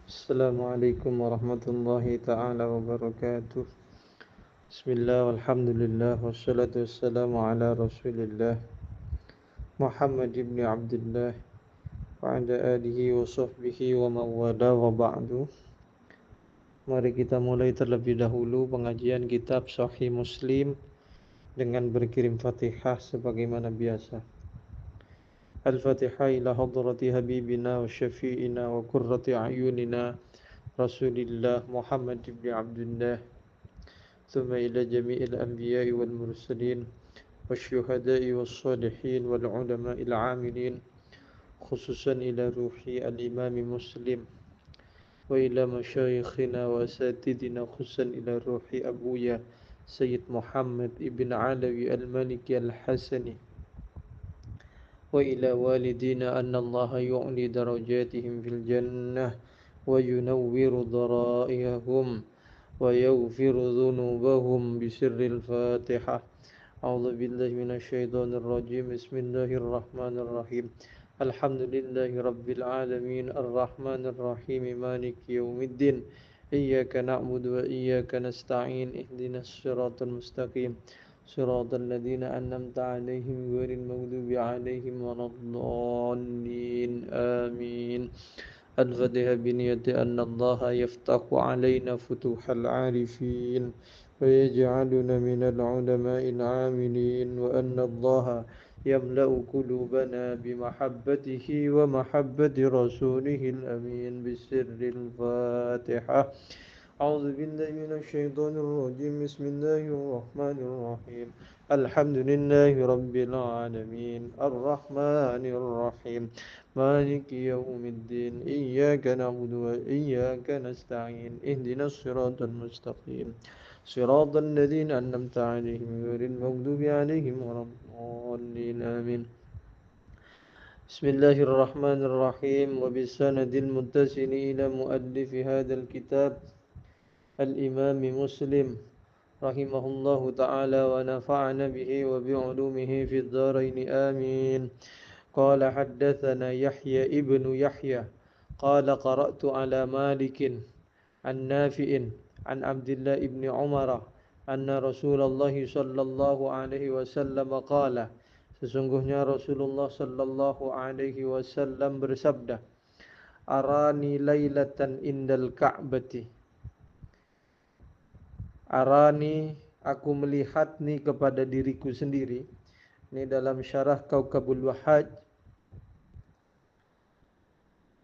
Assalamualaikum warahmatullahi ta'ala wabarakatuh. Bismillah walhamdulillah wassalatu wassalamu ala rasulillah Muhammad ibn Abdullah wa ala alihi wa sahbihi wa mawala wa ba'du. Mari kita mulai terlebih dahulu pengajian kitab Sahih Muslim dengan berkirim Fatihah sebagaimana biasa. Al-Fatihah ila hadrati habibina wa syafi'ina wa qurrati a'yunina Rasulillah Muhammad ibn Abdullah ثم إلى جميع الأنبياء والمرسلين والشهداء والصالحين والعلماء العاملين خصوصا إلى روح الإمام مسلم وإلى مشايخنا وأساتذتنا خصوصا إلى روح أبويا سيد محمد ابن علوي المالكي الحسني وإلى والدينا أن الله يعلي درجاتهم في الجنة وينور ضرائهم ويغفر ذنوبهم بسر الفاتحة. أعوذ بالله من الشيطان الرجيم. بسم الله الرحمن الرحيم. الحمد لله رب العالمين الرحمن الرحيم مالك يوم الدين إياك نعبد وإياك نستعين اهدنا الصراط المستقيم صراط الذين أنعمت عليهم غير المغضوب عليهم ولا الضالين آمين. الفاتحة بنية أن الله يفتح علينا فتوح العارفين ويجعلنا من العلماء العاملين وأن الله يملأ قلوبنا بمحبته ومحبة رسوله الأمين بسر الفاتحة. أعوذ بالله من الشيطان الرجيم. بسم الله الرحمن الرحيم. الحمد لله رب العالمين الرحمن الرحيم مالك يوم الدين إياك نعبد وإياك نستعين اهدنا الصراط المستقيم صراط الذين أنعمت عليهم غير المغضوب عليهم ولا الضالين آمين. بسم الله الرحمن الرحيم. وبالسند المتصل إلى مؤلف هذا الكتاب الإمام مسلم رحمه الله تعالى ونفعنا به وبعلومه في الدارين آمين. قال حدثنا يحيى ابن يحيى قال قرأت على مالك عن نافع عن عبد الله ابن عمر أن رسول الله صلى الله عليه وسلم قال, sesungguhnya Rasulullah sallallahu alaihi wasallam bersabda, arani lailatan indal ka'bati, arani aku melihat nih kepada diriku sendiri. Ini dalam syarah Kaukabul Wahaj.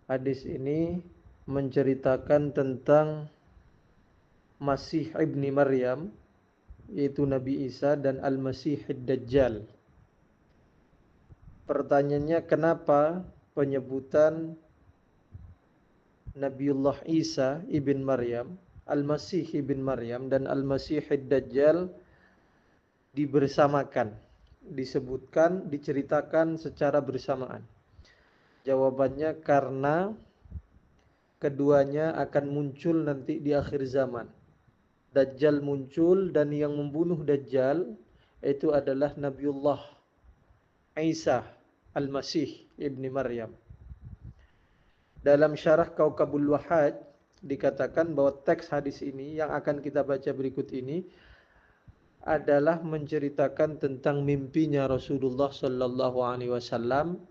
Hadis ini menceritakan tentang Masih ibni Maryam, yaitu Nabi Isa, dan Al-Masih Ad-Dajjal. Pertanyaannya, kenapa penyebutan Nabiullah Isa ibn Maryam, Al-Masih ibn Maryam, dan Al-Masih Ad-Dajjal dibersamakan, disebutkan, diceritakan secara bersamaan? Jawabannya karena keduanya akan muncul nanti di akhir zaman. Dajjal muncul dan yang membunuh Dajjal itu adalah Nabiullah Isa Al-Masih ibni Maryam. Dalam syarah Kaukabul Wahaj dikatakan bahwa teks hadis ini yang akan kita baca berikut ini adalah menceritakan tentang mimpinya Rasulullah sallallahu alaihi wasallam.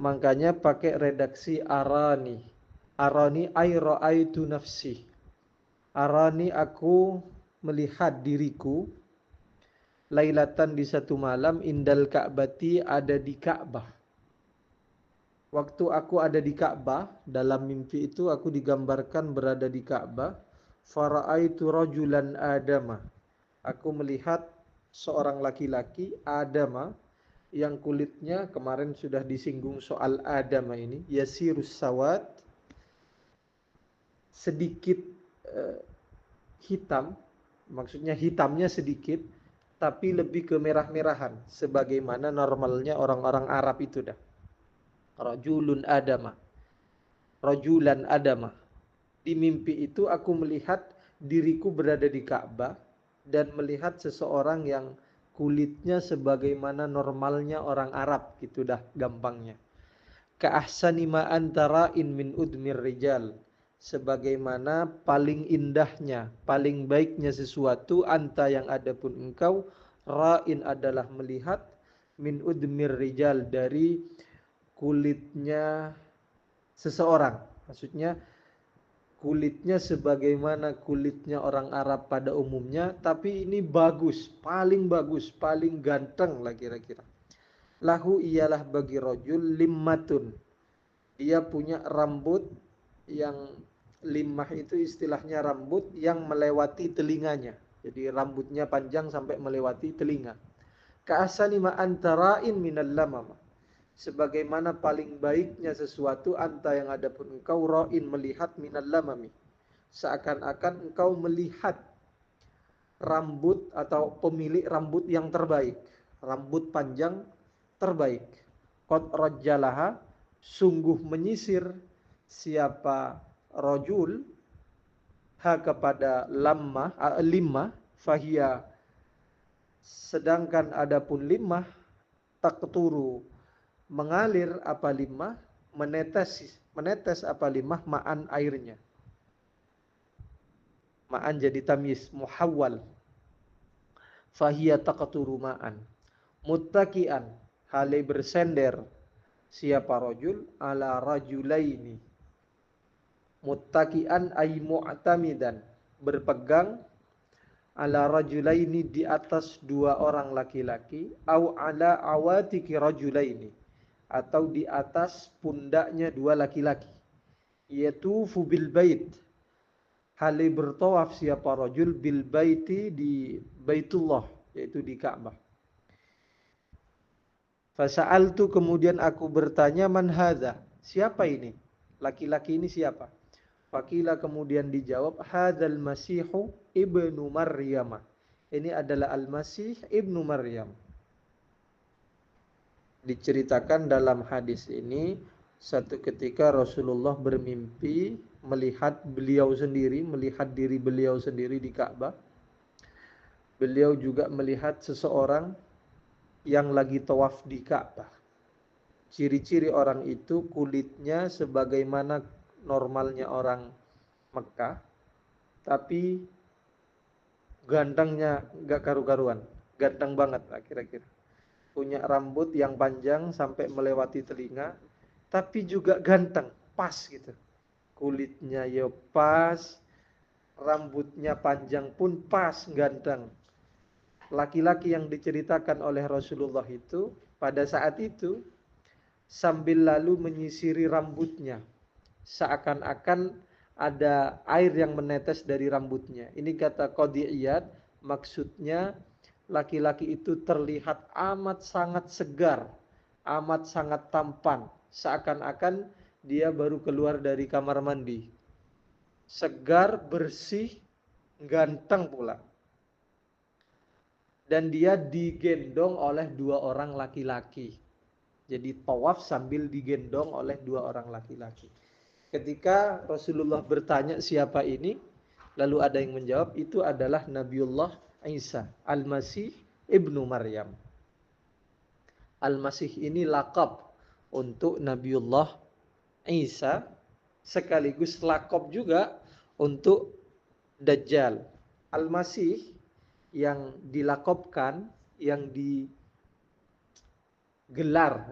Makanya pakai redaksi arani. Arani ay ra'aitu nafsi. Arani aku melihat diriku. Lailatan di satu malam indal Ka'bati ada di Ka'bah. Waktu aku ada di Ka'bah, dalam mimpi itu aku digambarkan berada di Ka'bah. Fara'aitu rajulan Adama. Aku melihat seorang laki-laki Adama yang kulitnya, kemarin sudah disinggung soal Adama ini, yasirus sawad, sedikit hitam, maksudnya hitamnya sedikit, tapi lebih ke merah-merahan, sebagaimana normalnya orang-orang Arab itu dah. Rajulun Adama, rajulan Adama. Di mimpi itu aku melihat diriku berada di Ka'bah dan melihat seseorang yang kulitnya sebagaimana normalnya orang Arab, gitu dah gampangnya. ka ahsani ma antara in min udmir rijal, sebagaimana paling indahnya, paling baiknya sesuatu anta yang ada pun engkau, ra'in adalah melihat, min udmir rijal dari kulitnya seseorang. Maksudnya kulitnya sebagaimana kulitnya orang Arab pada umumnya, tapi ini bagus, paling ganteng lah kira-kira. Lahu ialah bagi rajul limmatun, dia punya rambut yang limmah itu istilahnya rambut yang melewati telinganya. Jadi rambutnya panjang sampai melewati telinga. Ka'asani ma antara'in minal lamama, sebagaimana paling baiknya sesuatu anta yang ada pun engkau ra'in melihat minal lamami, seakan-akan engkau melihat rambut atau pemilik rambut yang terbaik, rambut panjang terbaik. Qad rajjalaha, sungguh menyisir siapa rajul ha kepada limah fahia, sedangkan adapun limah taqturu, mengalir apa limah, menetes apa limah, ma'an airnya. Ma'an jadi tamyiz muhawwal. Fahia taqturu ma'an. Muttaki'an, hale bersender siapa rajul ala rajulaini. Muttaki'an ay mu'tamidan, berpegang ala rajulaini di atas dua orang laki-laki, au ala awatiki rajulaini, atau di atas pundaknya dua laki-laki. Yatufu bil bait, hale bertawaf siapa rajul bil baiti di Baitullah, yaitu di Ka'bah. Fasa'altu, kemudian aku bertanya, man hadza, siapa ini? Laki-laki ini siapa? Fakila, kemudian dijawab, hadzal masihu ibnu Maryam. Ini adalah Al-Masih ibnu Maryam. Diceritakan dalam hadis ini, satu ketika Rasulullah bermimpi melihat beliau sendiri, melihat diri beliau sendiri di Ka'bah. Beliau juga melihat seseorang yang lagi tawaf di Ka'bah. Ciri-ciri orang itu kulitnya sebagaimana normalnya orang Mekah, tapi gantengnya gak karu-karuan, ganteng banget lah kira-kira. Punya rambut yang panjang sampai melewati telinga, tapi juga ganteng, pas gitu. Kulitnya ya pas, rambutnya panjang pun pas, ganteng. Laki-laki yang diceritakan oleh Rasulullah itu pada saat itu sambil lalu menyisiri rambutnya, seakan-akan ada air yang menetes dari rambutnya. Ini kata Qadhi Iyad, maksudnya laki-laki itu terlihat amat sangat segar, amat sangat tampan, seakan-akan dia baru keluar dari kamar mandi. Segar, bersih, ganteng pula. Dan dia digendong oleh dua orang laki-laki. Jadi tawaf sambil digendong oleh dua orang laki-laki. Ketika Rasulullah bertanya siapa ini, lalu ada yang menjawab, itu adalah Nabiullah Isa, Al-Masih ibnu Maryam. Al-Masih ini lakab untuk Nabiullah Isa, sekaligus lakab juga untuk Dajjal. Al-Masih yang dilakopkan, yang digelar,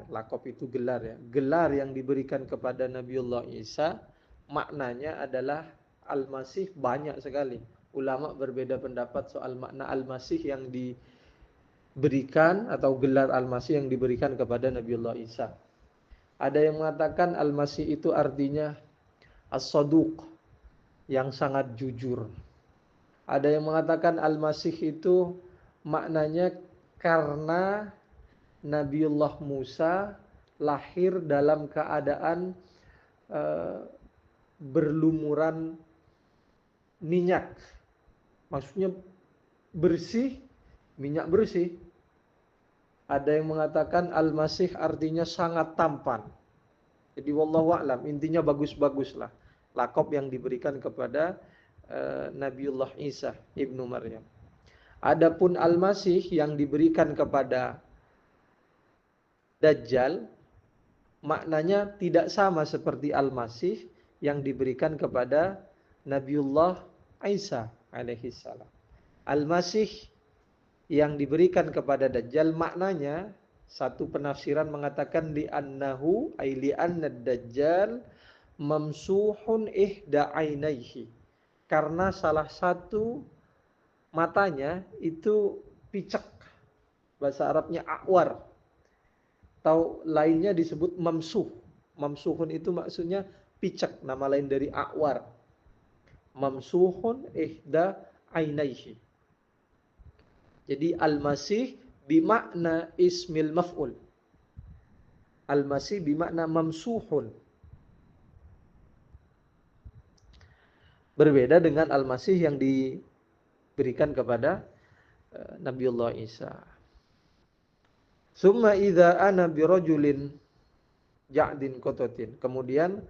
lakop itu gelar ya, gelar yang diberikan kepada Nabiullah Isa, maknanya adalah Al-Masih banyak sekali. Ulama berbeda pendapat soal makna Al-Masih yang diberikan atau gelar Al-Masih yang diberikan kepada Nabiullah Isa. Ada yang mengatakan Al-Masih itu artinya As-Saduq, yang sangat jujur. Ada yang mengatakan Al-Masih itu maknanya karena Nabiullah Musa lahir dalam keadaan berlumuran minyak. Maksudnya bersih, minyak bersih. Ada yang mengatakan Al-Masih artinya sangat tampan. Jadi wallahu a'lam, intinya bagus-baguslah lakop yang diberikan kepada Nabiullah Isa ibnu Maryam. Adapun Al-Masih yang diberikan kepada Dajjal, maknanya tidak sama seperti Al-Masih yang diberikan kepada Nabiullah Isa alaihissalam. Al-Masih yang diberikan kepada Dajjal maknanya, satu penafsiran mengatakan li annahu ay li anna Dajjal mamsuhun ihda ainaihi, karena salah satu matanya itu picek, bahasa Arabnya a'war, atau lainnya disebut mamsuh. Mamsuhun itu maksudnya picek, nama lain dari a'war. Mamsuhun ihda ainaihi. Jadi al-masih bimakna ismil maf'ul. Al-masih bimakna mamsuhun. Berbeda dengan al-masih yang diberikan kepada Nabiullah Isa. Summa idza ana birajulin ja'din kototin. Kemudian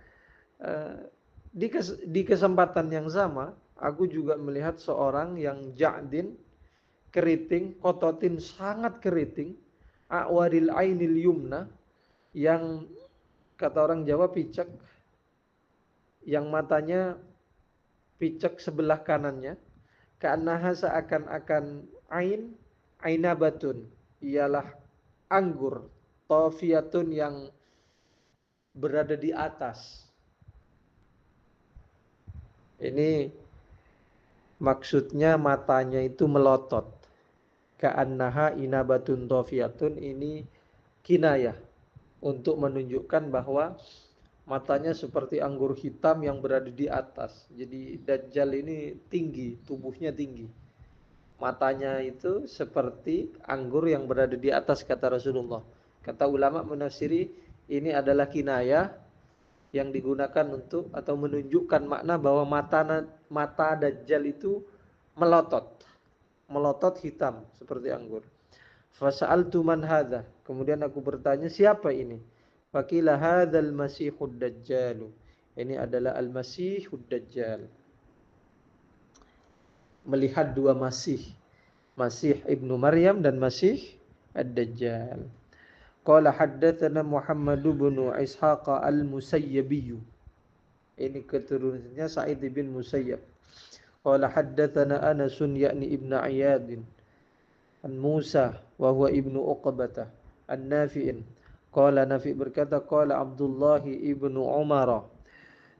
di kesempatan yang sama, aku juga melihat seorang yang ja'din, keriting, kototin, sangat keriting, a'waril ainil yumna, yang kata orang Jawa picek, yang matanya picek sebelah kanannya, ka'annaha seakan-akan ainabatun, ialah anggur, tofiyatun yang berada di atas. Ini maksudnya matanya itu melotot. Ka'annaha inabatun tofiyatun, ini kinayah untuk menunjukkan bahwa matanya seperti anggur hitam yang berada di atas. Jadi Dajjal ini tinggi, tubuhnya tinggi. Matanya itu seperti anggur yang berada di atas, kata Rasulullah. Kata ulama menafsiri, ini adalah kinayah yang digunakan untuk atau menunjukkan makna bahwa mata Dajjal itu melotot. Melotot hitam seperti anggur. Fasa'altu man hadha. Kemudian aku bertanya, siapa ini? Faqila hadzal masihud dajjal. Ini adalah al-masihud dajjal. Melihat dua masih. Masih Ibnu Maryam dan Masih ad-Dajjal. Qala haddatsana Muhammad bin Ishaq al-Musayyibi. Ini keturunannya Sa'id bin Musayyab. Qala haddatsana Anas yakni Ibnu Iyad an Musa wa huwa Ibnu Uqbah an-Nafi'in. Qala Nafi' berkata, qala Abdullah ibnu Umar,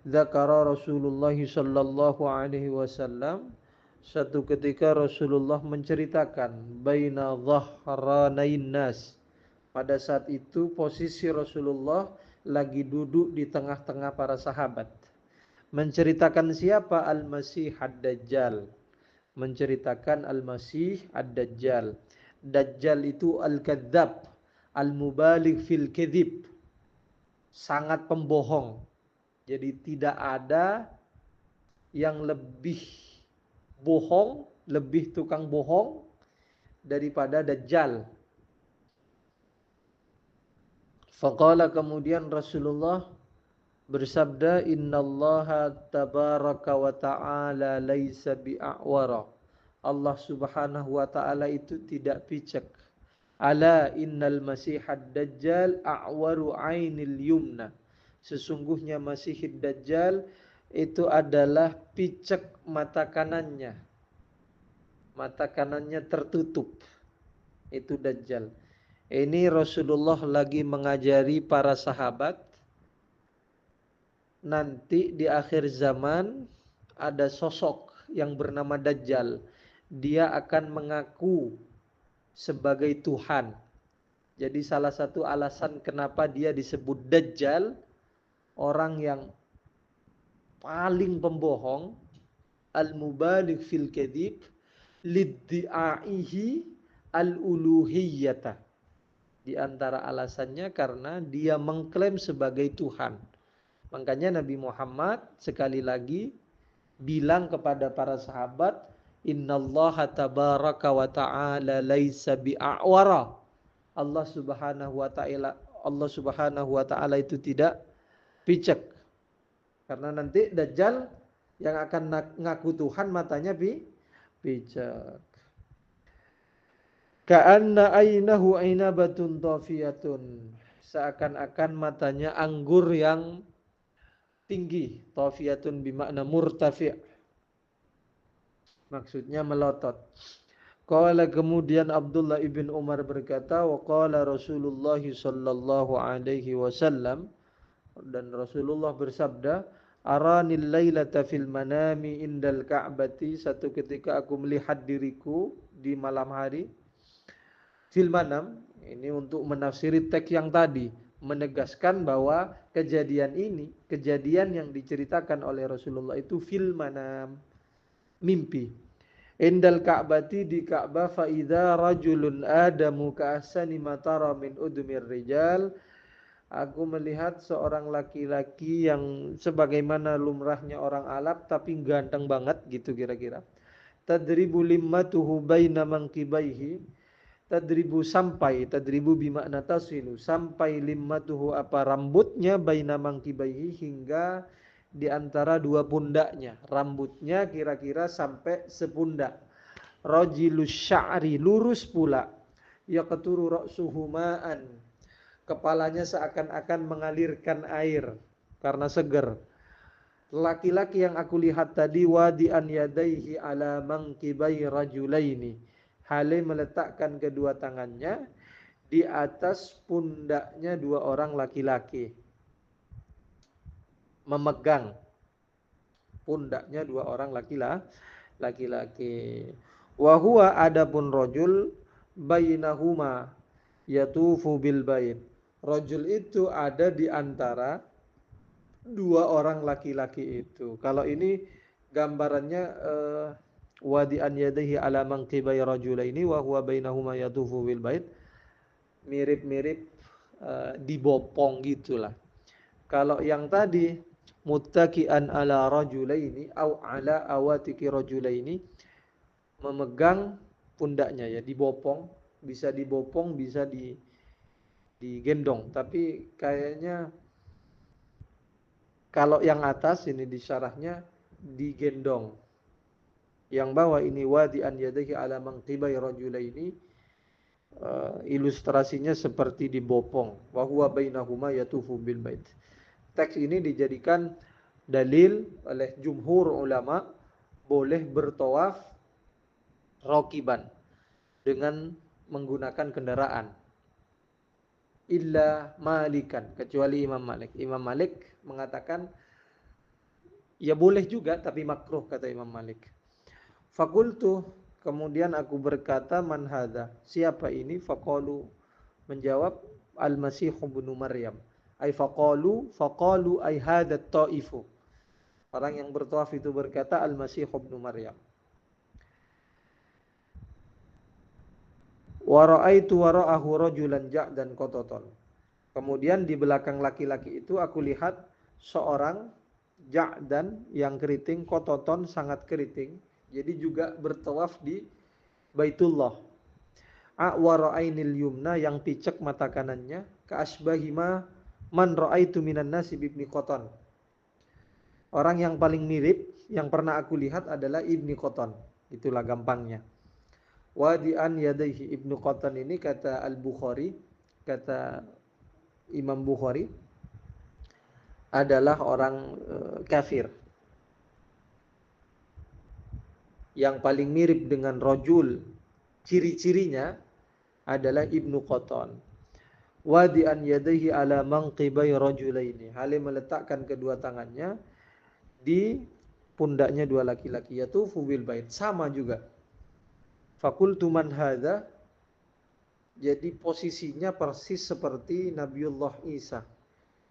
dzakara Rasulullah sallallahu alaihi wasallam, satu ketika Rasulullah menceritakan, baina dhahranain nas, pada saat itu posisi Rasulullah lagi duduk di tengah-tengah para sahabat. Menceritakan siapa? Al-Masih ad-Dajjal. Menceritakan Al-Masih ad-Dajjal. Dajjal itu al-kadzdzab, al-mubaligh fil kadzib, sangat pembohong. Jadi tidak ada yang lebih bohong, lebih tukang bohong daripada Dajjal. Faqala, kemudian Rasulullah bersabda, innallaha tabaraka wa ta'ala laisa bi'awara. Allah subhanahu wa ta'ala itu tidak picek. Ala innal masihad dajjal a'waru ainil yumna. Sesungguhnya Masihid Dajjal itu adalah picek mata kanannya. Mata kanannya tertutup. Itu Dajjal. Ini Rasulullah lagi mengajari para sahabat, nanti di akhir zaman ada sosok yang bernama Dajjal. Dia akan mengaku sebagai Tuhan. Jadi salah satu alasan kenapa dia disebut Dajjal, orang yang paling pembohong, al-mubaligh fil kadzib, liddi'aihi al-uluhiyyata. Di antara alasannya karena dia mengklaim sebagai Tuhan. Makanya Nabi Muhammad sekali lagi bilang kepada para sahabat, innallaha tabaraka wa ta'ala laisa bi'awara. Allah subhanahu wa ta'ala itu tidak picek. Karena nanti Dajjal yang akan ngaku Tuhan matanya picek. Ka'anna ainahu ainabatun tafiyatun. seakan-akan matanya anggur yang tinggi. Tafiyatun bimakna murtafi', maksudnya melotot. Qala, kemudian Abdullah ibn Umar berkata, wa qala Rasulullah sallallahu alaihi wasallam, dan Rasulullah bersabda, aranil lailata fil manami indal ka'bati, satu ketika aku melihat diriku di malam hari. Fil manam, ini untuk menafsiri teks yang tadi, menegaskan bahwa kejadian ini, kejadian yang diceritakan oleh Rasulullah itu fil manam, mimpi. Indal Ka'bati, di Ka'bah, fa idza rajulun adamu ka'asani matara min udmir rijal, aku melihat seorang laki-laki yang sebagaimana lumrahnya orang Arab tapi ganteng banget gitu kira-kira. Tadribu limmatuhu baina mankibaihi, tadribu bimakna tasilu, sampai limmatuhu apa rambutnya baina mankibaihi, hingga di antara dua pundaknya, rambutnya kira-kira sampai sepundak. Rajilus sya'ri, lurus pula. Yaqturu ra'suhu ma'an, kepalanya seakan-akan mengalirkan air karena seger. Laki-laki yang aku lihat tadi, wadi'an yadaihi ala mankibai rajulaini, hale meletakkan kedua tangannya di atas pundaknya dua orang laki-laki. Memegang pundaknya dua orang laki-laki. Wa huwa, adapun rajul, bainahuma yatufu bil bait. Rajul itu ada di antara dua orang laki-laki itu. Kalau ini gambarannya wadi'an yadaihi ala manqibai rajulaini wa huwa bainahuma yatufu bil bait. Mirip-mirip dibopong gitulah. Kalau yang tadi muttaki'an ala rajulaini au ala awatiki rajulaini, memegang pundaknya ya, dibopong, bisa digendong, tapi kayaknya kalau yang atas ini di syarahnya digendong. Yang bawah ini wadi'an yadaihi ala manqibai rajulaini, ilustrasinya seperti dibopong. Wa huwa bainahuma yatufu bil bait. Teks ini dijadikan dalil oleh jumhur ulama boleh bertawaf rakiban dengan menggunakan kendaraan. Illa Malikan, kecuali Imam Malik. Imam Malik mengatakan ya boleh juga tapi makruh, kata Imam Malik. Fakultu, kemudian aku berkata, man hadha, siapa ini? Faqalu, menjawab, al-Masih ibnu Maryam. Ay faqalu ay hadha at-taifu. Orang yang bertawaf itu berkata al-Masih ibnu Maryam. Wa ra'aitu wara'ahu rajulan ja'dan qataton. Kemudian di belakang laki-laki itu aku lihat seorang ja'dan yang keriting, qataton sangat keriting. Jadi juga bertawaf di Baitullah. A'wara ainil yumna, yang picek mata kanannya, ka'asbahima man ra'aitu minan nasi ibni Qatan. Orang yang paling mirip yang pernah aku lihat adalah Ibni Qatan. Itulah gampangnya. Wadi'an yadaihi, Ibnu Qatan ini, kata Al-Bukhari, kata Imam Bukhari, adalah orang kafir. Yang paling mirip dengan rajul, ciri-cirinya adalah Ibnu Qatan. Wadi'an yadaihi ala manqibai rajulaini, hale meletakkan kedua tangannya di pundaknya dua laki-laki. Yatufu bil bait, sama juga. Fakultu man hadha, jadi posisinya persis seperti Nabiullah Isa,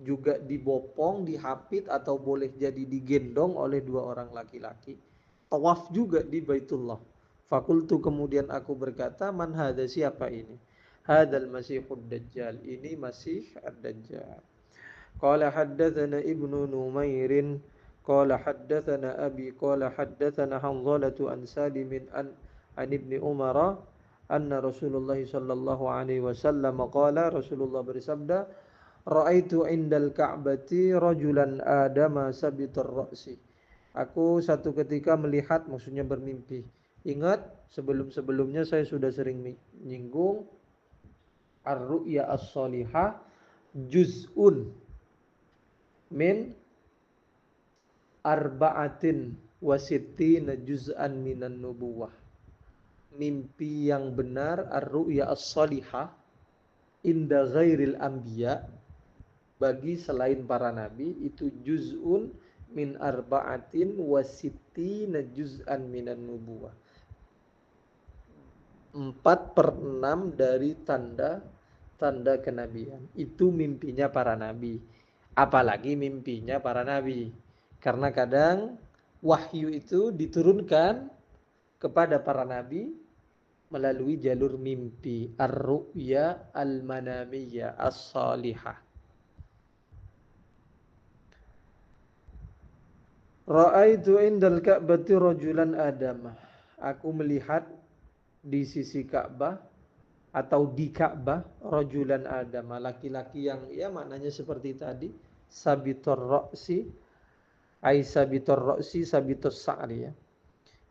juga dibopong, dihapit, atau boleh jadi digendong oleh dua orang laki-laki. Tawaf juga di Baitullah. Fakultu, kemudian aku berkata, man hadha, siapa ini? Hadal Masihud Dajjal, ini Masih Ad-Dajjal. Qala haddatsana Ibnu Numairin qala haddatsana Abi qala haddatsana Hanzalatu an Salimin an Ibni Umar anna Rasulullah sallallahu alaihi wasallam qala, Rasulullah bersabda, ra'aitu indal Ka'bati rajulan adama sabitur ra'si. Aku satu ketika melihat, maksudnya bermimpi. Ingat, sebelum-sebelumnya saya sudah sering menyinggung ar-ru'ya as-salihah, juz'un min arba'atin wasittina juz'an minan nubuwah. Mimpi yang benar, ar-ru'ya as-salihah inda ghairil anbiya, bagi selain para nabi, itu juz'un min arba'atin wasittina juz'an minan nubuwah. 4/6 dari tanda kenabian. Itu mimpinya para nabi. Apalagi mimpinya para nabi. Karena kadang wahyu itu diturunkan kepada para nabi melalui jalur mimpi. Ar-ru'ya al-manamiyya as-salihah. Ra'aitu indal ka'bati rajulan adamah. Aku melihat di sisi Ka'bah atau di Ka'bah rajulan adamah, laki-laki yang ya maknanya seperti tadi, sabitur ra'si, ai sabitur ra'si sabitus sa'ri ya.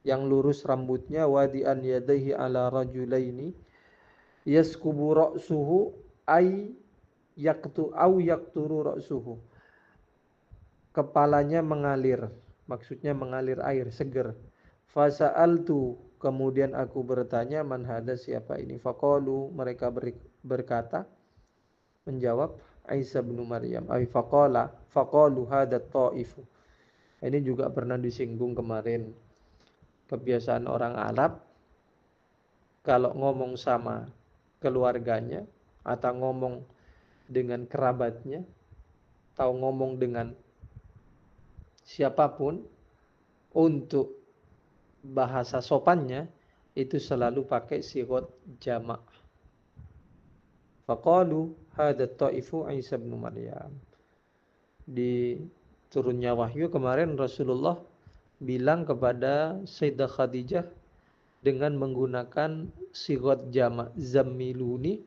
Yang lurus rambutnya, wadi'an yadaihi ala rajulaini yaskubu ra'suhu ai yakturu ra'suhu. Kepalanya mengalir, maksudnya mengalir air seger. Fasa'altu, kemudian aku bertanya, man hada, siapa ini? Faqalu, mereka berkata, menjawab, Isa bin Maryam. Ay faqalu hada ta'ifu. Ini juga pernah disinggung kemarin. Kebiasaan orang Arab, kalau ngomong sama keluarganya, atau ngomong dengan kerabatnya, atau ngomong dengan siapapun, untuk bahasa sopannya itu selalu pakai sigot jamak. Faqalu hadza ta'ifu Isa bin Maryam. Di turunnya wahyu kemarin Rasulullah bilang kepada Sayyidah Khadijah dengan menggunakan sigot jamak, zammiluni.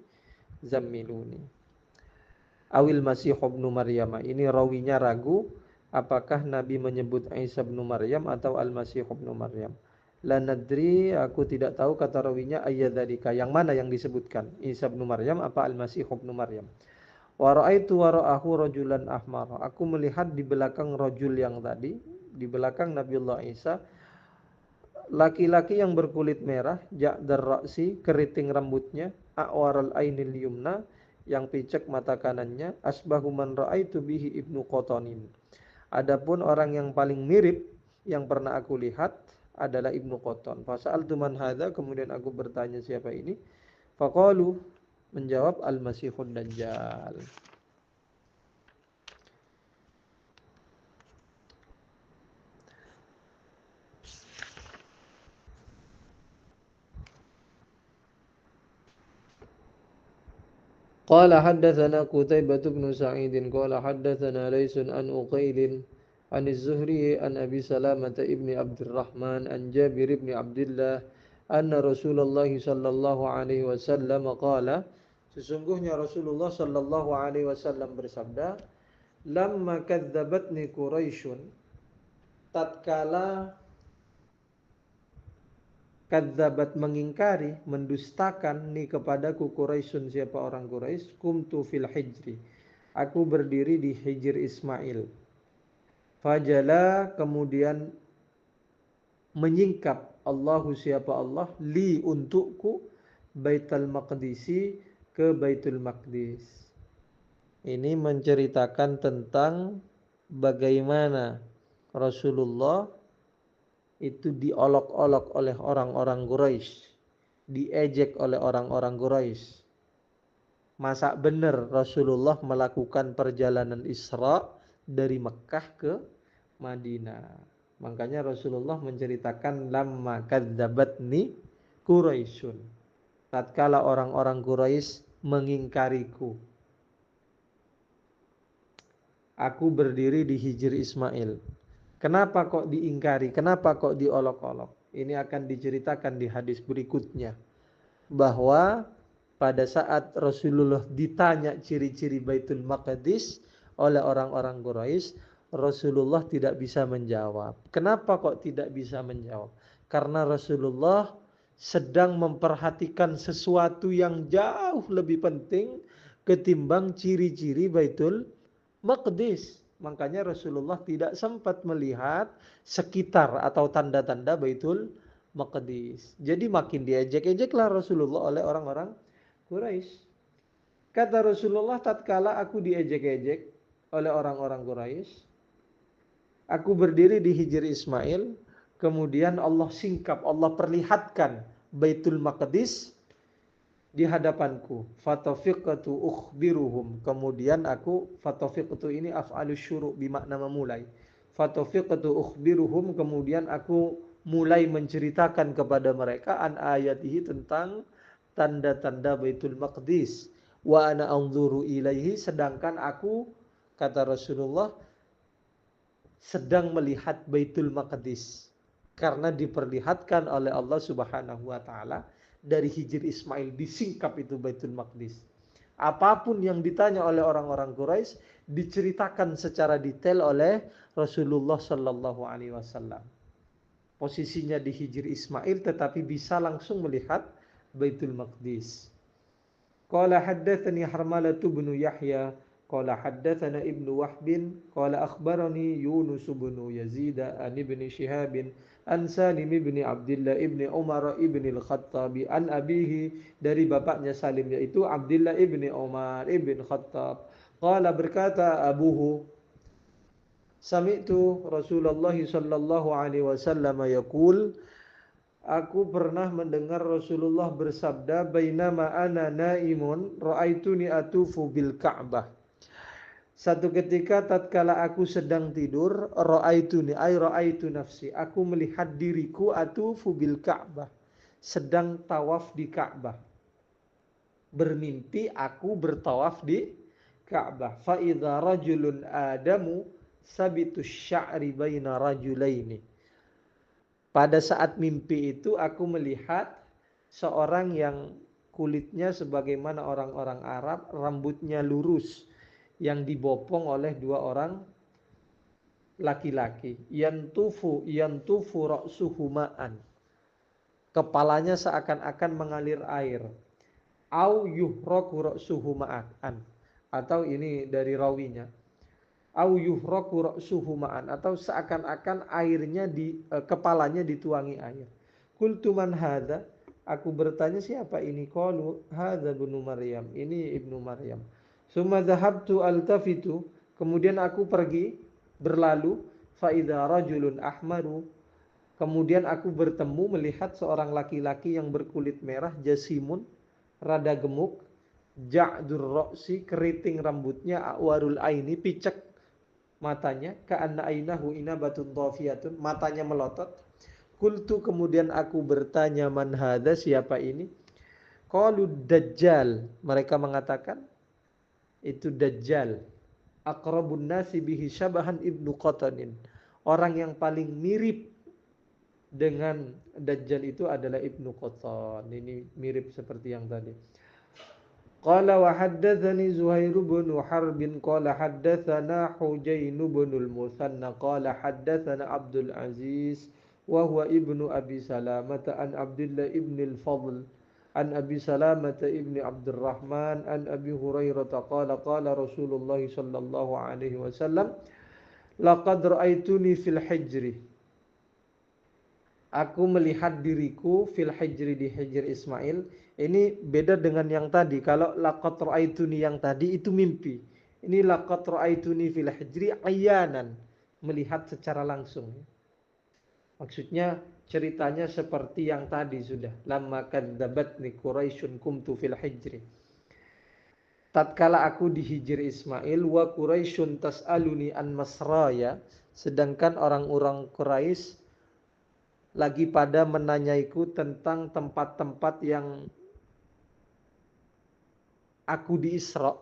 Awil Masih ibn Maryam. Ini rawinya ragu apakah Nabi menyebut Isa bin Maryam atau Al-Masih ibn Maryam. La nadri, aku tidak tahu, kata rawinya, ayyadzalika, yang mana yang disebutkan, Isa bin Maryam apa Al-Masih ibn Maryam. Wa ra'aitu wara'ahu rajulan ahmar. Aku melihat di belakang rajul yang tadi, di belakang Nabiullah Isa, laki-laki yang berkulit merah, ja'dar ra'si, keriting rambutnya, a'waral ainil yumna, yang picek mata kanannya, asbahu man ra'aitu bihi ibnu Qatanin. Adapun orang yang paling mirip yang pernah aku lihat adalah Ibnu Qatan. Fasa'altu man hadza, kemudian aku bertanya siapa ini? Faqalu, menjawab Al-Masihud Dajjal. Qala haddatsana Qutaibah bin Sa'id qala haddatsana Laisun an Uqail an Az-Zuhri an Abi Salamah ibni Abdurrahman an Jabir ibn Abdullah anna Rasulullah sallallahu alaihi wasallam qala, sesungguhnya Rasulullah sallallahu alaihi wasallam bersabda, lamma kadzabatni Quraisyun, tatkala kadzabat mengingkari, mendustakan ni kepadaku Quraisyun, siapa orang Quraisy, kumtu fil hijri, aku berdiri di Hijr Ismail. Fajala, kemudian menyingkap, Allahu, siapa Allah, li, untukku, Baitul Maqdisi, ke Baitul Maqdis. Ini menceritakan tentang bagaimana Rasulullah itu diolok-olok oleh orang-orang Quraisy, diejek oleh orang-orang Quraisy. Masa benar Rasulullah melakukan perjalanan Isra dari Mekkah ke Madinah. Makanya Rasulullah menceritakan lamma kadzabatni Quraisyun, tatkala orang-orang Quraisy mengingkariku, aku berdiri di Hijr Ismail. Kenapa kok diingkari? Kenapa kok diolok-olok? Ini akan diceritakan di hadis berikutnya. Bahwa pada saat Rasulullah ditanya ciri-ciri Baitul Maqdis oleh orang-orang Quraisy, Rasulullah tidak bisa menjawab. Kenapa kok tidak bisa menjawab? Karena Rasulullah sedang memperhatikan sesuatu yang jauh lebih penting ketimbang ciri-ciri Baitul Maqdis. Makanya Rasulullah tidak sempat melihat sekitar atau tanda-tanda Baitul Maqdis. Jadi makin diejek-ejeklah Rasulullah oleh orang-orang Quraisy. Kata Rasulullah, tatkala aku diejek-ejek oleh orang-orang Quraisy, aku berdiri di Hijr Ismail, kemudian Allah singkap, Allah perlihatkan Baitul Maqdis di hadapanku. Fatafiqtu ukhbiruhum. Kemudian aku, fatafiqtu ini af'alus syuru' bermakna memulai. Fatafiqtu ukhbiruhum, kemudian aku mulai menceritakan kepada mereka an ayatihi, tentang tanda-tanda Baitul Maqdis. Wa ana anzuru ilaihi, sedangkan aku, kata Rasulullah, sedang melihat Baitul Maqdis. Karena diperlihatkan oleh Allah Subhanahu wa taala dari Hijr Ismail, disingkap itu Baitul Maqdis. Apapun yang ditanya oleh orang-orang Quraisy diceritakan secara detail oleh Rasulullah sallallahu alaihi wasallam. Posisinya di Hijr Ismail tetapi bisa langsung melihat Baitul Maqdis. Qala haddatsani Harmalatu bin Yahya qala haddatsana Ibnu Wahb qala akhbarani Yunus bin Yazid an Ibnu Shihab an Salim bin Abdullah ibn Umar ibn al-Khattab an abihi, dari bapaknya Salim yaitu Abdullah ibn Umar ibn Khattab. Qala, berkata abuhu, sami'tu Rasulullah sallallahu alaihi wasallam yaqul, aku pernah mendengar Rasulullah bersabda, bainama ana naimun ra'aituni atufu bil Ka'bah. Satu ketika tatkala aku sedang tidur, ra'aituni ay ra'aitu nafsi, aku melihat diriku atufu bil Ka'bah, sedang tawaf di Ka'bah. Bermimpi aku bertawaf di Ka'bah. Fa idza rajulun adamu sabitus sya'ri baina rajulaini. Pada saat mimpi itu aku melihat seorang yang kulitnya sebagaimana orang-orang Arab, rambutnya lurus, yang dibopong oleh dua orang laki-laki. Yantufu ra'suhu ma'an. Kepalanya seakan-akan mengalir air. Au yuhraku ra'suhu ma'an. Atau ini dari rawinya. Au yuhraku ra'suhu ma'an, atau seakan-akan airnya kepalanya dituangi air. Qultu man hadza, aku bertanya siapa ini? Qalu hadza ibnu Maryam, ini ibnu Maryam. Summa dhahabtu altafitu, kemudian aku pergi berlalu, fa idza rajulun ahmaru, kemudian aku bertemu melihat seorang laki-laki yang berkulit merah, jasimun, rada gemuk, ja'dur ra'si, keriting rambutnya, awarul aini, picek matanya, ka'anna ainahu inabatun dhafiyatun, matanya melotot. Qultu, kemudian aku bertanya, man hadza, siapa ini? Qalu dajjal, mereka mengatakan itu Dajjal. Aqrabun nasi bihi syabahan ibnu Qatanin, orang yang paling mirip dengan Dajjal itu adalah Ibnu Qatan. Ini mirip seperti yang tadi. Qala wa haddatsani Zuhair bin Harb qala haddatsana Hujain bin al-Musanna qala haddatsana Abdul Aziz wa huwa ibnu Abi Salamah an Abdullah ibn al-Fadl an Abi Salamah ibn Abdurrahman an Abi Hurairah qala qala Rasulullah sallallahu alaihi wasallam, laqad ra'aituni fil hijri, aku melihat diriku fil hijri, di Hijr Ismail. Ini beda dengan yang tadi. Kalau laqad ra'aituni yang tadi itu mimpi. Ini laqad ra'aituni fil hijri ayanan, melihat secara langsung. Maksudnya ceritanya seperti yang tadi sudah. Lamma kadzabatni Quraisyun kumtu fil hijri. Tatkala aku di Hijr Ismail, wa Quraisyun tas'aluni an masraya, sedangkan orang-orang Quraisy lagi pada menanyaiku tentang tempat-tempat yang aku di Isra.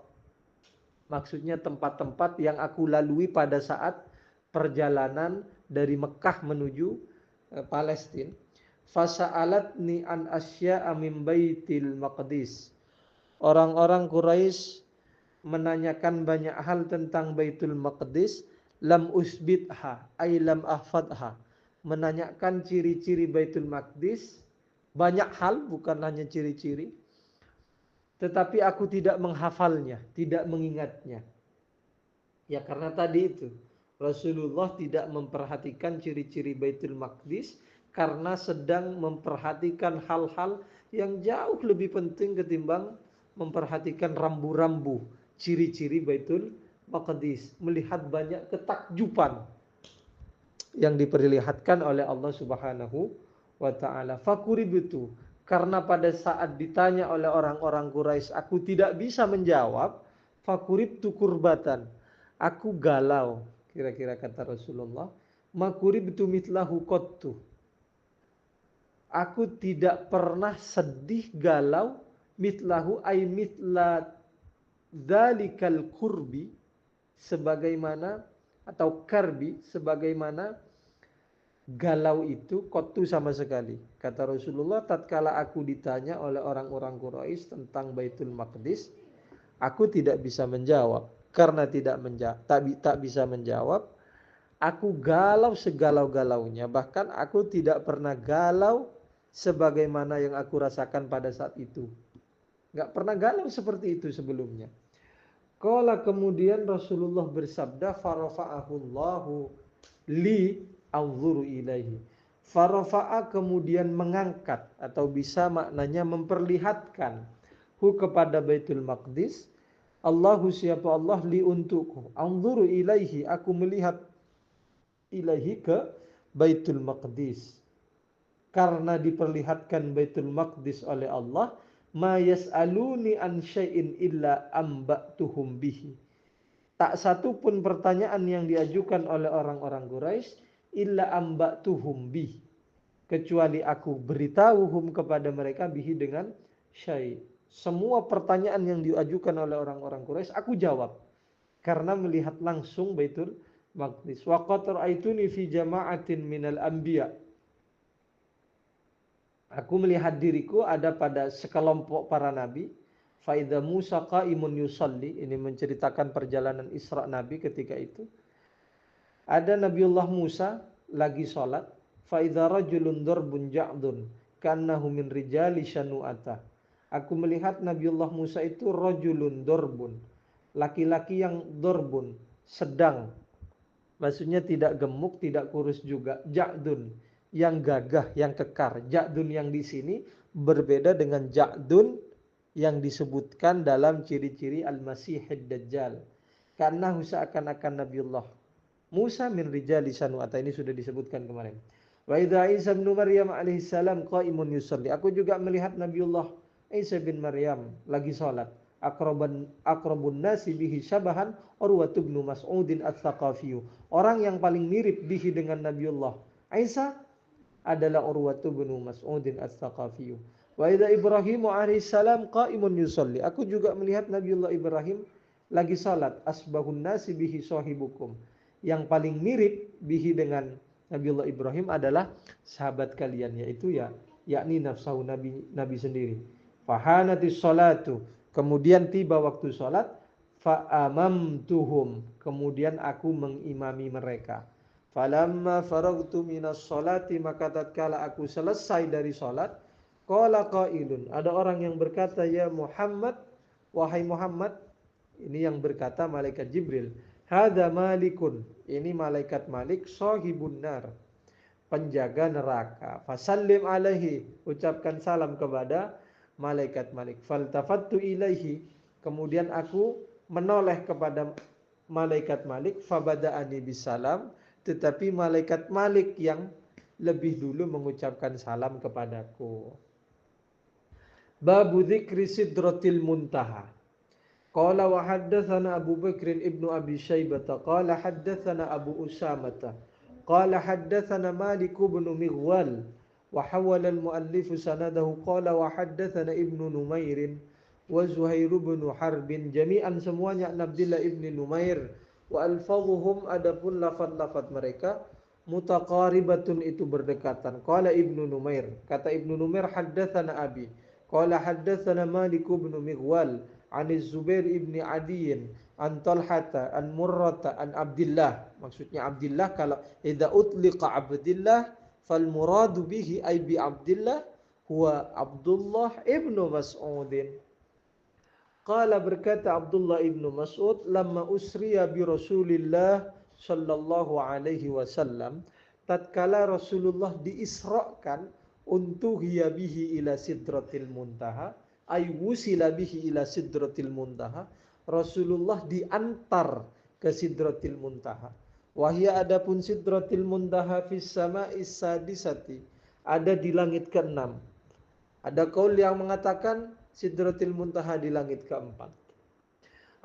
Maksudnya tempat-tempat yang aku lalui pada saat perjalanan dari Mekah menuju Palestina. Fasa'alatni an asya'a min Baitil Maqdis. Orang-orang Quraisy menanyakan banyak hal tentang Baitul Maqdis. Lam usbitha, ay lam ahfadha. Menanyakan ciri-ciri Baitul Maqdis, banyak hal, bukan hanya ciri-ciri. tetapi aku tidak menghafalnya, tidak mengingatnya. Ya karena tadi itu Rasulullah tidak memperhatikan ciri-ciri Baitul Maqdis karena sedang memperhatikan hal-hal yang jauh lebih penting ketimbang memperhatikan rambu-rambu ciri-ciri Baitul Maqdis. Melihat banyak ketakjuban yang diperlihatkan oleh Allah Subhanahu wa taala. Fakuribitu, karena pada saat ditanya oleh orang-orang Quraisy aku tidak bisa menjawab, fakuribtu kurbatan, aku galau, kira-kira kata Rasulullah, makuribtu mitlahu qattu, aku tidak pernah sedih galau, mitlahu ay mitla dzalikal kurbi, sebagaimana atau karbi, sebagaimana galau itu kotu sama sekali. Kata Rasulullah, tatkala aku ditanya oleh orang-orang Quraisy tentang Baitul Maqdis, aku tidak bisa menjawab. Karena tak bisa menjawab, aku galau segalau-galaunya. Bahkan aku tidak pernah galau sebagaimana yang aku rasakan pada saat itu. Gak pernah galau seperti itu sebelumnya. Qala, kemudian Rasulullah bersabda, farafa'ahullahu li anzuru ilaihi. Farafa'a, kemudian mengangkat, atau bisa maknanya memperlihatkan, hu kepada Baitul Maqdis. Allahu, siapa Allah, li untukku, anzuru ilaihi, aku melihat ilaihi ke Baitul Maqdis. Karena diperlihatkan Baitul Maqdis oleh Allah, ma yas'aluni an syai'in illa amba'tuhum bihi. Tak satu pun pertanyaan yang diajukan oleh orang-orang Quraisy illa amba'tuhum bihi, kecuali aku beritahuhum kepada mereka bihi dengan syai'. Semua pertanyaan yang diajukan oleh orang-orang Quraisy aku jawab karena melihat langsung Baitul Maqdis. Wa qad ra'aituni fi jama'atin minal anbiya, aku melihat diriku ada pada sekelompok para nabi. Faidha Musa qaimun yusalli, ini menceritakan perjalanan Isra Nabi ketika itu. Ada Nabiullah Musa lagi sholat. Faidha rajulun darbun ja'dun kannahu min rijali syanu'ata, aku melihat Nabiullah Musa itu rajulun darbun, laki-laki yang darbun, sedang, maksudnya tidak gemuk, tidak kurus juga. Ja'dun, yang gagah, yang kekar. Ja'dun yang di sini berbeda dengan Ja'dun yang disebutkan dalam ciri-ciri Al-Masihid Dajjal. Karena seakan-akan Nabiullah Musa min rijali sanu'ata, ini sudah disebutkan kemarin. Wa idza Isa bin Maryam alaihissalam qaimun yusalli, aku juga melihat Nabiullah Isa bin Maryam lagi salat. Aqrabun nasi bihi syabahan Urwatu bin Mas'udin Ats-Tsaqafi, orang yang paling mirip bihi dengan Nabiullah Isa adalah Urwatu bin Mas'udin Ats-Tsaqafi. Wa idza Ibrahim alaihissalam qaimun yusalli, aku juga melihat Nabiullah Ibrahim lagi salat. Asbahun nasi bihi sahibukum, yang paling mirip bihi dengan Nabiullah Ibrahim adalah sahabat kalian, yaitu yakni nafsahu, Nabi sendiri. Fahanatis salatu, kemudian tiba waktu salat. Fa'amamtuhum, kemudian aku mengimami mereka. Falamma faragtu minas salati, maka tatkala aku selesai dari salat, qala qailun, ada orang yang berkata, ya Muhammad, wahai Muhammad. Ini yang berkata malaikat Jibril. Hadza malikun, ini malaikat Malik, sahibun nar, penjaga neraka. Fasallim alaihi, ucapkan salam kepada malaikat Malik. Faltafattu ilaihi, kemudian aku menoleh kepada malaikat Malik. Fabada'ani bisalam, tetapi malaikat Malik yang lebih dulu mengucapkan salam kepadaku. Babu dzikri sidratil muntaha. Qala wa haddatsana Abu Bakr ibnu Abi Syaibah qala haddatsana Abu Usamah qala haddatsana Malik bin Mighwal wa hawala al-muallif sanadahu qala wa haddatsana Ibnu Numair wa Zuhair bin Harb, jami'an semuanya Abdullah ibn Numair, wa alfadhuhum, adapun lafaz-lafaz mereka mutaqaribatun, itu berdekatan. Qala Ibnu Numair, kata Ibnu Numair, haddatsana Abi qala haddatsana Malik bin Mighwal an Zubair ibn Adiyin an Talhata an Murrata an Abdillah. Maksudnya Abdillah, kalau idza utliqa Abdillah fal muradu bihi ay bi Abdillah huwa Abdullah ibnu Mas'udin. Qala berkata Abdullah ibnu Mas'ud, lamma usriya bi Rasulillah sallallahu alaihi wasallam, tatkala Rasulullah diisrakan untuk bihi ila sidratil muntaha, ay wusila bihi ila sidratil muntaha, Rasulullah diantar ke sidratil muntaha. Wahia adapun sidratil muntaha fis sama'is sadisati, ada di langit keenam. Ada kaul yang mengatakan Sidratil Muntaha di langit keempat.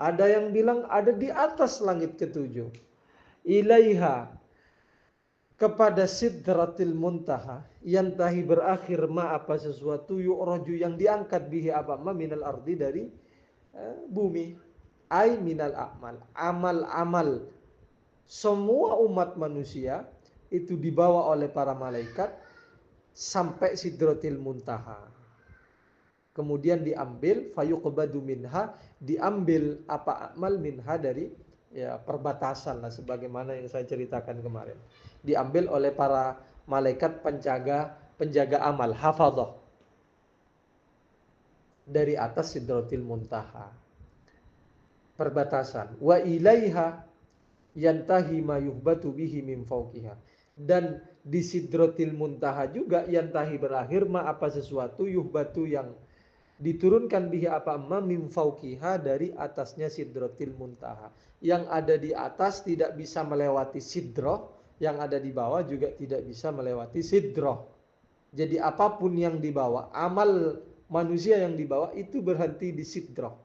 Ada yang bilang ada di atas langit ketujuh. Ilaiha, kepada Sidratil Muntaha, yantahi berakhir ma apa sesuatu yu'raju yang diangkat bihi apa ma minal ardi dari bumi. Ai minal amal. Amal-amal semua umat manusia itu dibawa oleh para malaikat sampai Sidratil Muntaha. Kemudian diambil fayuqbadu minha, diambil apa amal minha dari ya perbatasan lah, sebagaimana yang saya ceritakan kemarin. Diambil oleh para malaikat penjaga amal, hafadzah, dari atas Sidratil Muntaha. Perbatasan. Wa ilaiha yantahi ma yuhbatu bihi min fawqiha. Dan di Sidratil Muntaha juga yantahi berakhir ma apa sesuatu yuhbatu yang diturunkan bihi apa ma min fauqiha, dari atasnya Sidratil Muntaha. Yang ada di atas tidak bisa melewati Sidrah, yang ada di bawah juga tidak bisa melewati Sidrah. Jadi apapun yang dibawa, amal manusia yang dibawa itu berhenti di Sidrah.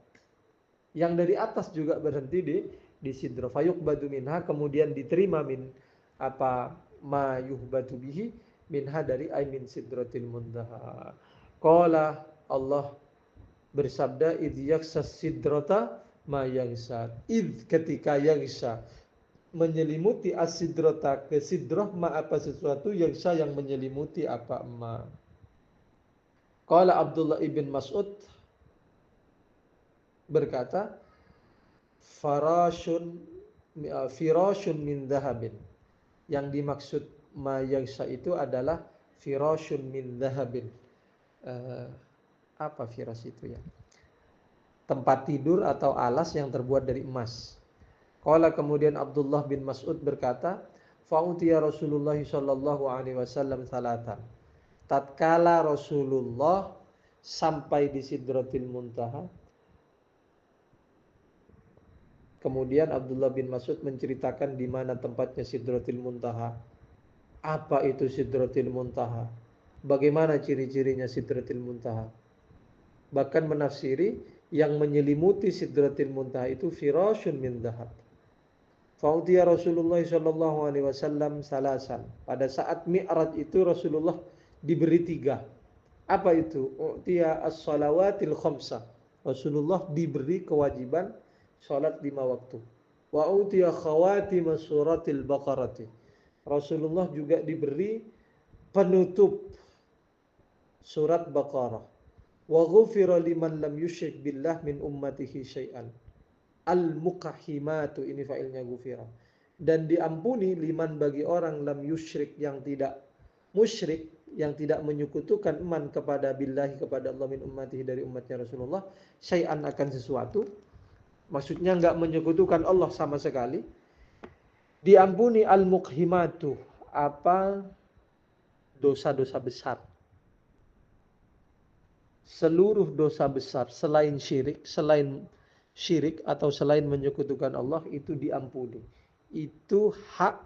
Yang dari atas juga berhenti di Sidrah. Fayuqbadu minha, kemudian diterima min apa ma yuhbatu bihi minha dari min Sidratil Muntaha. Qala Allah bersabda, idh yaksas sidrata ma yangsad. Idh, ketika yangsa, menyelimuti as-sidrata, ke sidrah, ma apa sesuatu, yangsa yang menyelimuti apa ma. Qala Abdullah ibn Mas'ud berkata, firashun min dhahabin. Yang dimaksud ma yangsa itu adalah firashun min dhahabin. Apa firas itu ya? Tempat tidur atau alas yang terbuat dari emas. Qala, kemudian Abdullah bin Mas'ud berkata, fa'utiya Rasulullah sallallahu alaihi wasallam salatan. Tatkala Rasulullah sampai di Sidratil Muntaha, kemudian Abdullah bin Mas'ud menceritakan di mana tempatnya Sidratil Muntaha. Apa itu Sidratil Muntaha? Bagaimana ciri-cirinya Sidratil Muntaha? Bahkan menafsiri yang menyelimuti Sidratil Muntaha itu firashun min dhahab. Fa'utiya Rasulullah sallallahu alaihi wasallam salasan. Pada saat Mi'raj itu Rasulullah diberi 3. Apa itu? U'tiya as-salawatil khamsah. Rasulullah diberi kewajiban salat 5 waktu. Wa utiya khawatim suratil Baqarah. Rasulullah juga diberi penutup surat Baqarah. Wa ghufira liman lam yusyrik billah min ummatihi syai'an. Al-muqahhimatu, ini fa'ilnya ghufira. Dan diampuni liman, bagi orang, lam yusyrik, yang tidak musyrik, yang tidak menyekutukan iman kepada billahi, kepada Allah, min ummatihi, dari umatnya Rasulullah, syai'an, akan sesuatu. Maksudnya enggak menyekutukan Allah sama sekali. Diampuni al-muqahhimatu, apa dosa-dosa besar. Seluruh dosa besar selain syirik atau selain menyekutukan Allah itu diampuni. Itu hak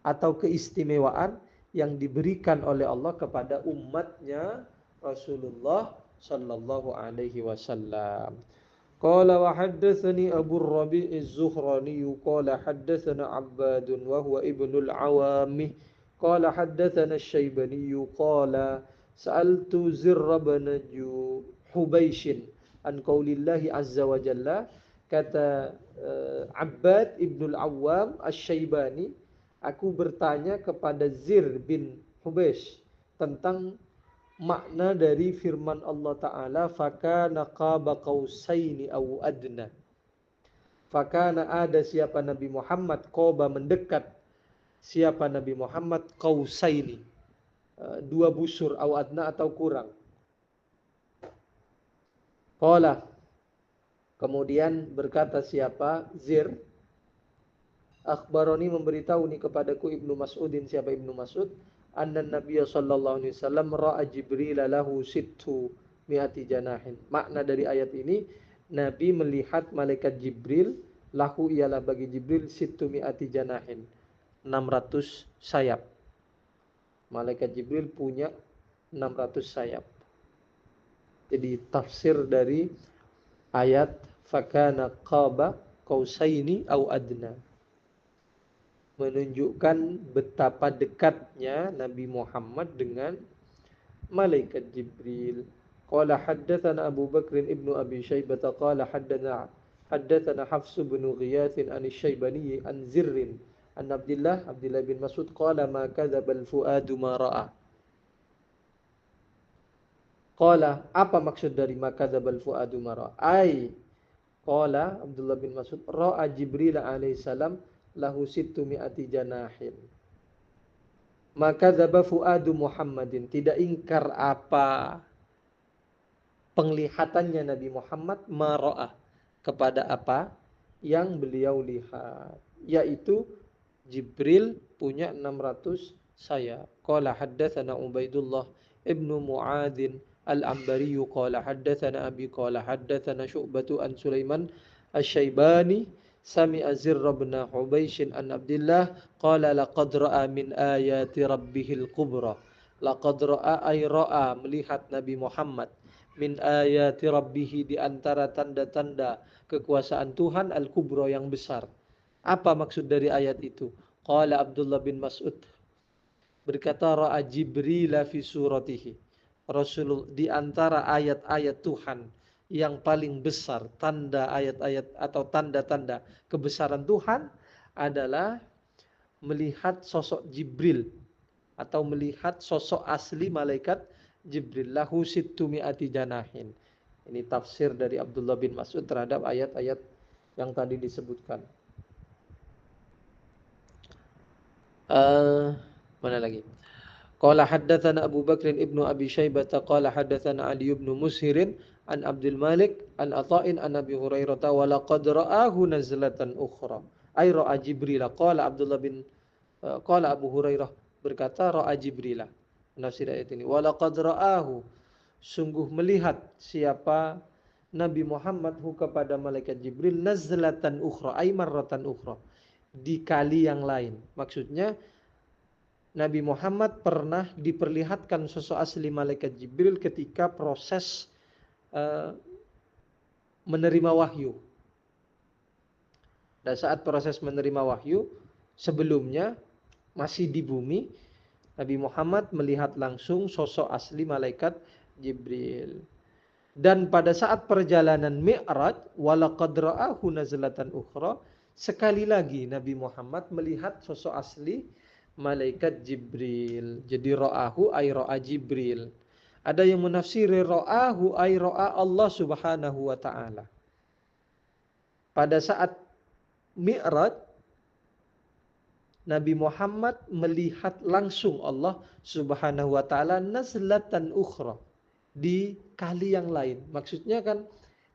atau keistimewaan yang diberikan oleh Allah kepada umatnya Rasulullah sallallahu alaihi wasallam. Qala wa haddatsani Abu Rabi' az-Zuhrani qala haddatsana Abbad wa huwa ibnul Awam qala haddatsana Asy-Syaibani qala sa'altu Zirr bin Hubaishin an qaulillahi azza wa jalla. Kata Abbad ibnul Awam Asy-Syaibani, aku bertanya kepada Zir bin Hubaish tentang makna dari firman Allah Ta'ala, fakana qaba qausaini aw adna. Fakana, ada siapa Nabi Muhammad, qaba mendekat siapa Nabi Muhammad, qausaini, 2 busur, aw adna atau kurang. Qala, Kemudian berkata siapa? Zir. Akhbaroni memberitahu ini kepadaku Ibnu Mas'udin, siapa Ibnu Mas'ud? Anna Nabiya sallallahu alaihi wasallam ra'a Jibril lahu sittu mi'ati janahin. Makna dari ayat ini, Nabi melihat malaikat Jibril, lahu ialah bagi Jibril sittu mi'ati janahin. 600 sayap. Malaikat Jibril punya 600 sayap. Jadi tafsir dari ayat fakana qaba qausaini au adna menunjukkan betapa dekatnya Nabi Muhammad dengan malaikat Jibril. Qala haddatsana Abu Bakr ibnu Abi Syaibah qala haddatsana Hafs bin Ghiyath an Asy-Syaibani an Zirr an Abdullah bin Mas'ud qala ma kadzabal fuadu ma ra'a. Qala, apa maksud dari ma kadzabal fuadu ma ra'a? Ai qala Abdullah bin Mas'ud ra'a Jibril alaihi salam lahu sittu mi'ati janahin. Maka dzaba fuadu Muhammadin, tidak ingkar apa penglihatannya Nabi Muhammad mara'ah, kepada apa yang beliau lihat, yaitu Jibril punya 600 sayap. Qala haddatsana Ubaidullah ibnu Muadzin al-Ambari qala haddatsana Abi qala haddatsana Syu'batu an Sulaiman asy-Syaibani sami'a Zirr bin Hubaysh an Abdullah qala laqad ra'a min ayati rabbihil kubra. Laqad ra'a ay ra'a, melihat Nabi Muhammad, min ayati rabbih, di antara tanda-tanda kekuasaan Tuhan, al-kubra, yang besar. Apa maksud dari ayat itu? Qala Abdullah bin Mas'ud berkata ra'a Jibril fi suratihi. Rasul, di antara ayat-ayat Tuhan yang paling besar, tanda ayat-ayat atau tanda-tanda kebesaran Tuhan adalah melihat sosok Jibril atau melihat sosok asli malaikat Jibril, lahu sittu mi'ati janahin. Ini tafsir dari Abdullah bin Mas'ud terhadap ayat-ayat yang tadi disebutkan. Mana lagi? Qala haddatsana Abu Bakr ibnu Abi Syaibah qala haddatsana Ali ibn Mushir an Abdul Malik an Atha'in an Abi Hurairah wa laqad ra'ahu nazlatan ukhra. Ay ra'a Jibril. Qala Abu Hurairah berkata ra'a Jibril. Nafsir ayat ini. Wa laqad ra'ahu, sungguh melihat siapa Nabi Muhammad kepada malaikat Jibril nazlatan ukhra, ay marratan ukhra, di kali yang lain. Maksudnya Nabi Muhammad pernah diperlihatkan sosok asli malaikat Jibril ketika proses menerima wahyu. Dan saat proses menerima wahyu, sebelumnya masih di bumi, Nabi Muhammad melihat langsung sosok asli malaikat Jibril. Dan pada saat perjalanan Mi'raj, walaqad ra'ahu nazlatan ukhra, sekali lagi Nabi Muhammad melihat sosok asli malaikat Jibril. Jadi ra'ahu ay ra'a Jibril. Ada yang menafsiri ra'ahu ay ra'a Allah Subhanahu wa taala. Pada saat Mi'raj, Nabi Muhammad melihat langsung Allah Subhanahu wa taala nazlatan ukhra, di kali yang lain. Maksudnya kan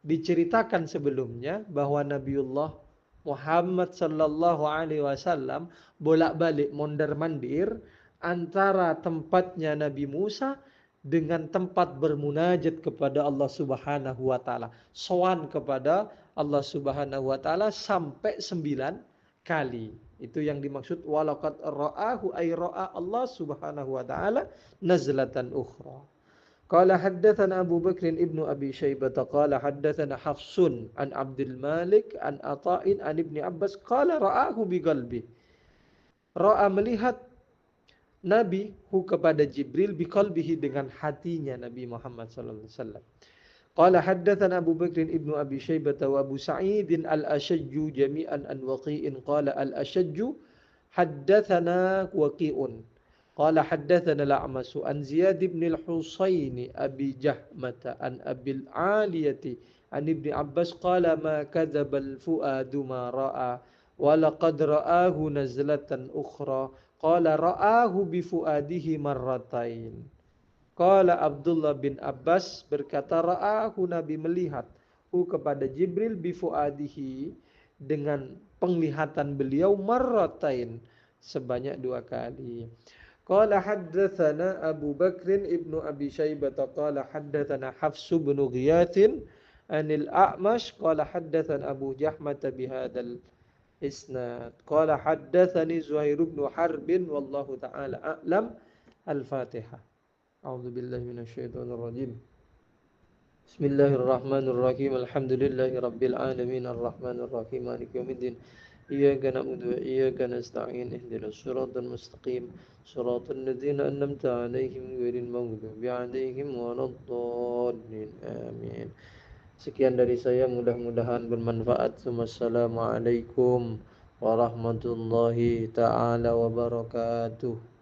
diceritakan sebelumnya bahwa Nabiullah Muhammad sallallahu alaihi wasallam bolak-balik mondar-mandir antara tempatnya Nabi Musa dengan tempat bermunajat kepada Allah Subhanahu wa taala. Sowan kepada Allah Subhanahu wa taala sampai 9 kali. Itu yang dimaksud walaqad ra'ahu ay ra'a Allah Subhanahu wa taala nazlatan ukhra. Qala haddatsana Abu Bakr ibnu Abi Syaibah qala haddatsana Hafsun an Abdul Malik an Atha'in an Ibni Abbas qala ra'ahu bi qalbi. Ra'a, melihat Nabi kepada Jibril bi qalbihi, dengan hatinya Nabi Muhammad sallallahu alaihi wasallam. Qala haddatsana Abu Bakr ibnu Abi Syaibah wa Abu Sa'id al-Ashajju jami'an an Waqi'in qala al-Ashajju haddatsana Waqi'un qala haddatsana al-A'mash an Ziyad ibn al-Husayn Abi Jahmah an Abil Aliyati an Ibni Abbas qala ma kadzaba al-fuadu ma ra'a wa laqad ra'ahu nazlatan ukhra qala ra'ahu bi fuadihi marratain. Qala Abdullah bin Abbas berkata ra'ahu, Nabi melihat kepada Jibril bifuadihi dengan penglihatan beliau marratain sebanyak 2 kali. Qala haddatsana Abu Bakr ibnu Abi Syaibah qala haddatsana Hafs bin Ghiyath anil A'mash qala haddatsana Abu Jahmah bihadzal isnad qala haddatsani Zuhair bin Harb wallahu taala a'lam. Al-Fatihah. A'udzu billahi minasy syaithanir rajim. Bismillahirrahmanirrahim. Alhamdulillahi rabbil alamin arrahmanir rahim maliki yaumiddin. Iyyaka na'budu wa iyyaka nasta'in ihdinas siratal mustaqim siratal ladzina an'amta 'alaihim ghairil maghdubi 'alaihim waladdallin. Amin. Sekian dari saya, mudah-mudahan bermanfaat. Wassalamualaikum warahmatullahi taala wabarakatuh.